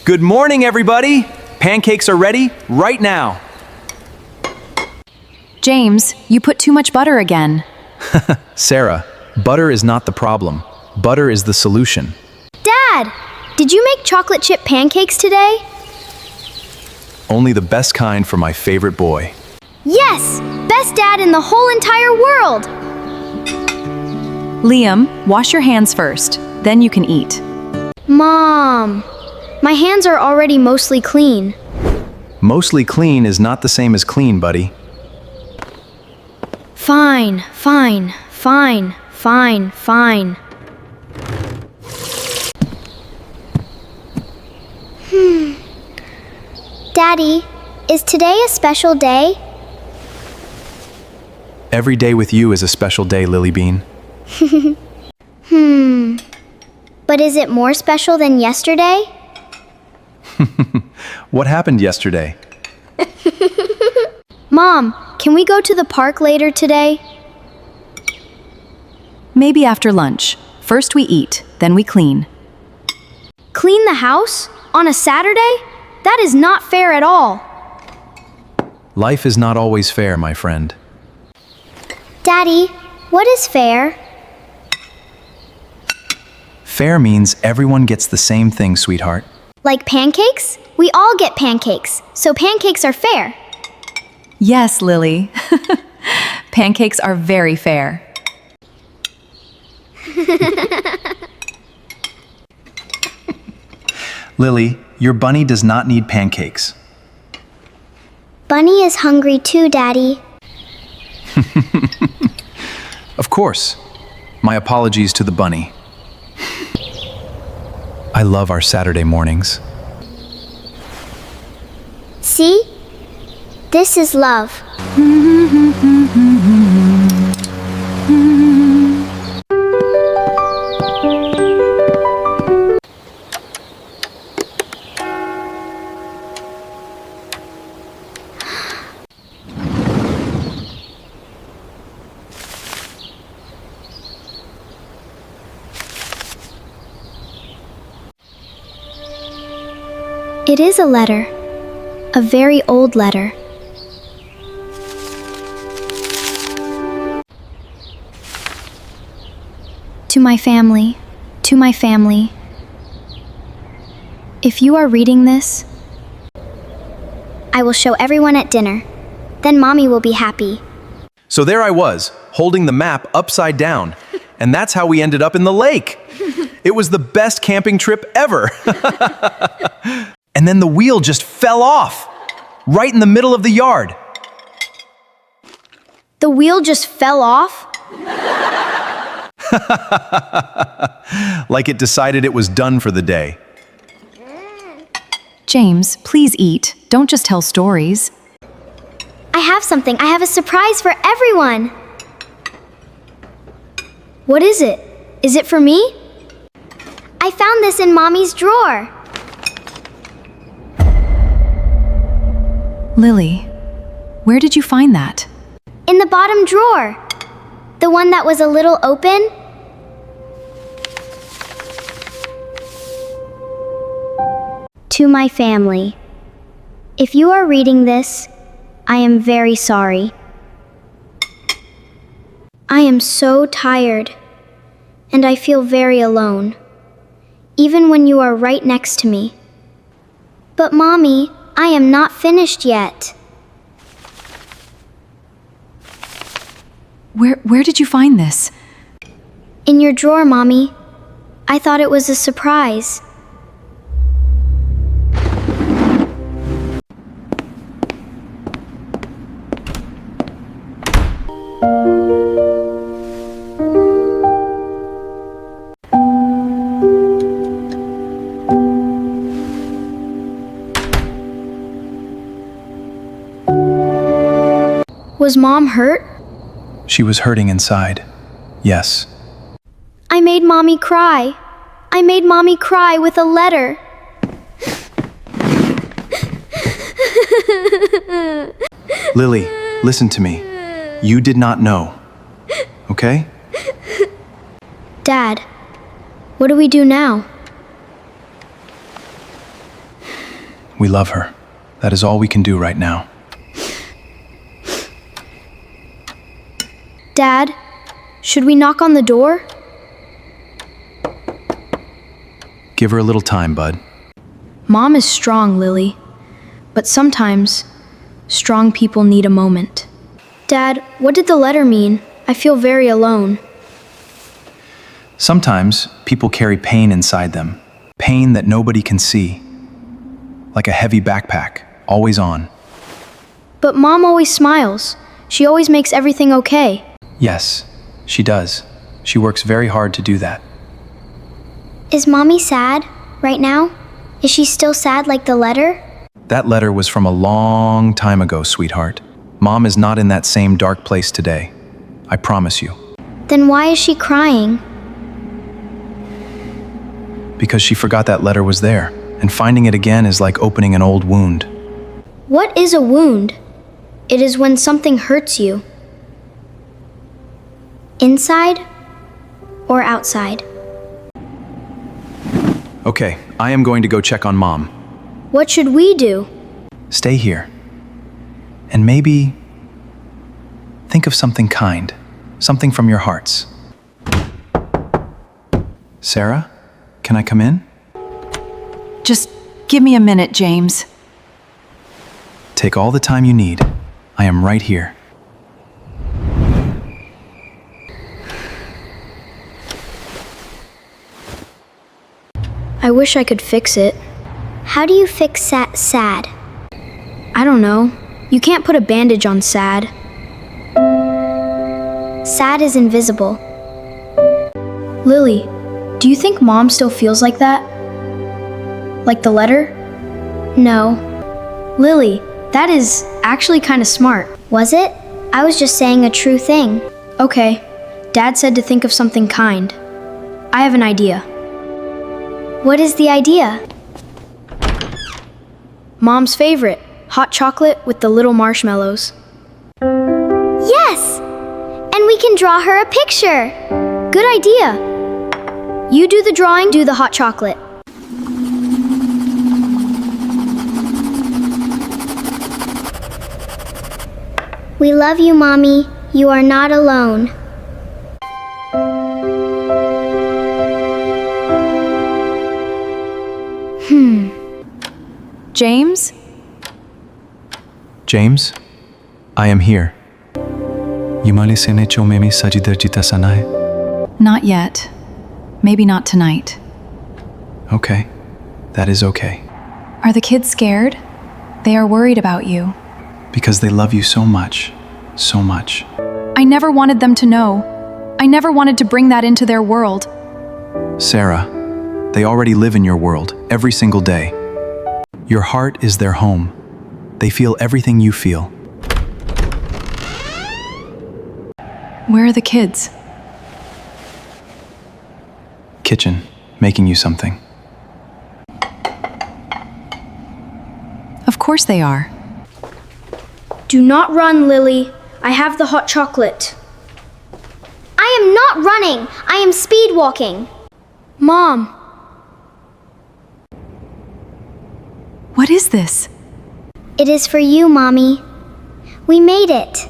Good morning, everybody! Pancakes are ready right now. James, you put too much butter again. Sarah, butter is not the problem. Butter is the solution. Dad, did you make chocolate chip pancakes today? Only the best kind for my favorite boy. Yes! Best dad in the whole entire world! Liam, wash your hands first, then you can eat. Mom, my hands are already mostly clean. Mostly clean is not the same as clean, buddy. Fine. Daddy, is today a special day? Every day with you is a special day, Lily Bean. But is it more special than yesterday? What happened yesterday? Mom, can we go to the park later today? Maybe after lunch. First we eat, then we clean. Clean the house? On a Saturday? That is not fair at all. Life is not always fair, my friend. Daddy, what is fair? Fair means everyone gets the same thing, sweetheart. Like pancakes? We all get pancakes, so pancakes are fair. Yes, Lily. Pancakes are very fair. Lily, your bunny does not need pancakes. Bunny is hungry too, Daddy. Of course. My apologies to the bunny. I love our Saturday mornings. See? This is love. It is a letter. A very old letter. To my family. To my family. If you are reading this, I will show everyone at dinner. Then Mommy will be happy. So there I was, holding the map upside down. And that's how we ended up in the lake. It was the best camping trip ever. And then the wheel just fell off, right in the middle of the yard. The wheel just fell off? Like it decided it was done for the day. James, please eat. Don't just tell stories. I have something. I have a surprise for everyone. What is it? Is it for me? I found this in Mommy's drawer. Lily, where did you find that? In the bottom drawer. The one that was a little open. To my family. If you are reading this, I am very sorry. I am so tired, and I feel very alone, even when you are right next to me. But Mommy, I am not finished yet. Where did you find this? In your drawer, Mommy. I thought it was a surprise. Was Mom hurt? She was hurting inside. Yes. I made Mommy cry. I made Mommy cry with a letter. Lily, listen to me. You did not know. Okay? Dad, what do we do now? We love her. That is all we can do right now. Dad, should we knock on the door? Give her a little time, bud. Mom is strong, Lily. But sometimes, strong people need a moment. Dad, what did the letter mean? I feel very alone. Sometimes people carry pain inside them. Pain that nobody can see. Like a heavy backpack, always on. But Mom always smiles. She always makes everything okay. Yes, she does. She works very hard to do that. Is Mommy sad right now? Is she still sad like the letter? That letter was from a long time ago, sweetheart. Mom is not in that same dark place today. I promise you. Then why is she crying? Because she forgot that letter was there, and finding it again is like opening an old wound. What is a wound? It is when something hurts you. Inside or outside? Okay, I am going to go check on Mom. What should we do? Stay here. And maybe think of something kind, something from your hearts. Sarah, can I come in? Just give me a minute, James. Take all the time you need. I am right here. I wish I could fix it. How do you fix sad? I don't know. You can't put a bandage on sad. Sad is invisible. Lily, do you think Mom still feels like that? Like the letter? No. Lily, that is actually kind of smart. Was it? I was just saying a true thing. Okay, Dad said to think of something kind. I have an idea. What is the idea? Mom's favorite, hot chocolate with the little marshmallows. Yes! And we can draw her a picture. Good idea. You do the drawing, do the hot chocolate. We love you, Mommy. You are not alone. James? James, I am here. Yumali sene chomemi sajidar jita sanae. Not yet. Maybe not tonight. Okay, that is okay. Are the kids scared? They are worried about you. Because they love you so much, so much. I never wanted them to know. I never wanted to bring that into their world. Sarah, they already live in your world every single day. Your heart is their home. They feel everything you feel. Where are the kids? Kitchen, making you something. Of course they are. Do not run, Lily. I have the hot chocolate. I am not running. I am speed walking. Mom, What is this? It is for you, Mommy. We made it.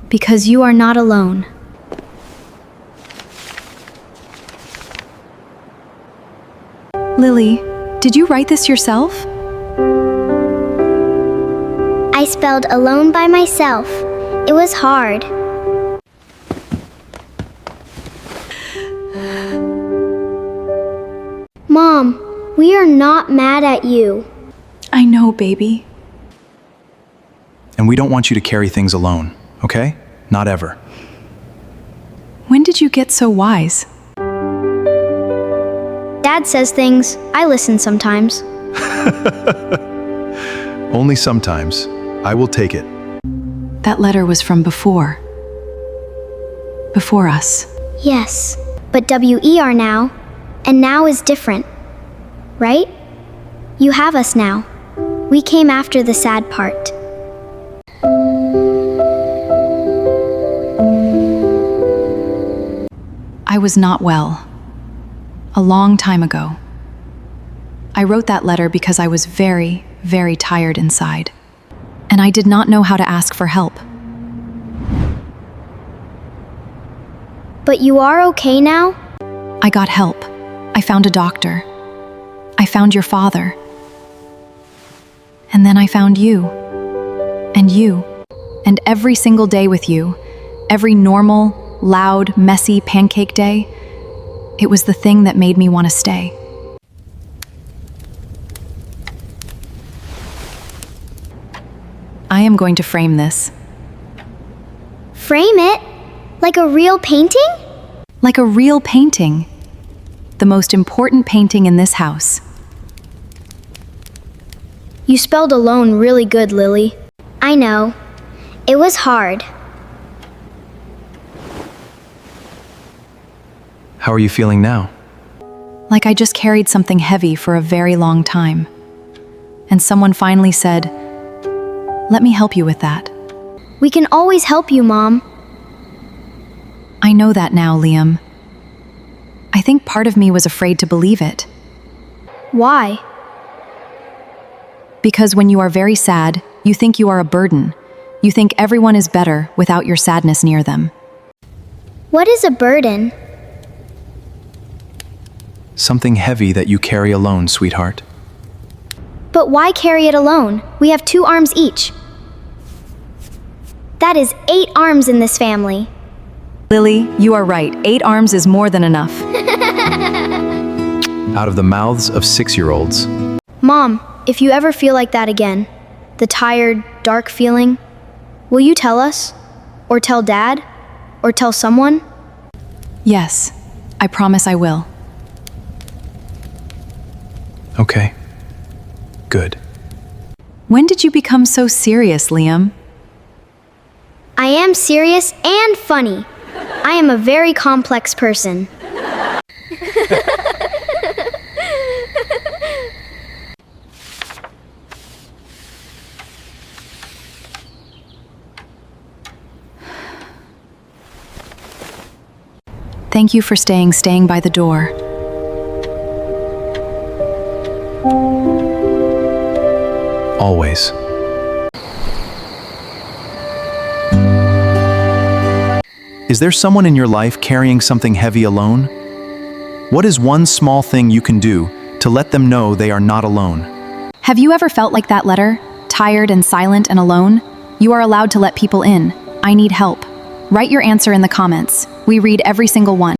because you are not alone. Lily, did you write this yourself? I spelled alone by myself. It was hard. Mom, we are not mad at you. I know, baby. And we don't want you to carry things alone, okay? Not ever. When did you get so wise? Dad says things. I listen sometimes. Only sometimes. I will take it. That letter was from before. Before us. Yes, but WER now, and now is different. Right? You have us now. We came after the sad part. I was not well. A long time ago. I wrote that letter because I was very, very tired inside. And I did not know how to ask for help. But you are okay now? I got help. I found a doctor. I found your father. And then I found you. And you. And every single day with you, every normal, loud, messy pancake day, it was the thing that made me want to stay. I am going to frame this. Frame it? Like a real painting? Like a real painting. The most important painting in this house. You spelled alone really good, Lily. I know. It was hard. How are you feeling now? Like I just carried something heavy for a very long time. And someone finally said, "Let me help you with that." We can always help you, Mom. I know that now, Liam. I think part of me was afraid to believe it. Why? Because when you are very sad, you think you are a burden. You think everyone is better without your sadness near them. What is a burden? Something heavy that you carry alone, sweetheart. But why carry it alone? We have 2 arms each. That is 8 arms in this family. Lily, you are right. 8 arms is more than enough. Out of the mouths of 6-year-olds. Mom, if you ever feel like that again, the tired, dark feeling, will you tell us? Or tell Dad? Or tell someone? Yes, I promise I will. Okay. Good. When did you become so serious, Liam? I am serious and funny. I am a very complex person. Thank you for staying by the door. Always. Is there someone in your life carrying something heavy alone? What is one small thing you can do to let them know they are not alone? Have you ever felt like that letter? Tired and silent and alone? You are allowed to let people in. I need help. Write your answer in the comments. We read every single one.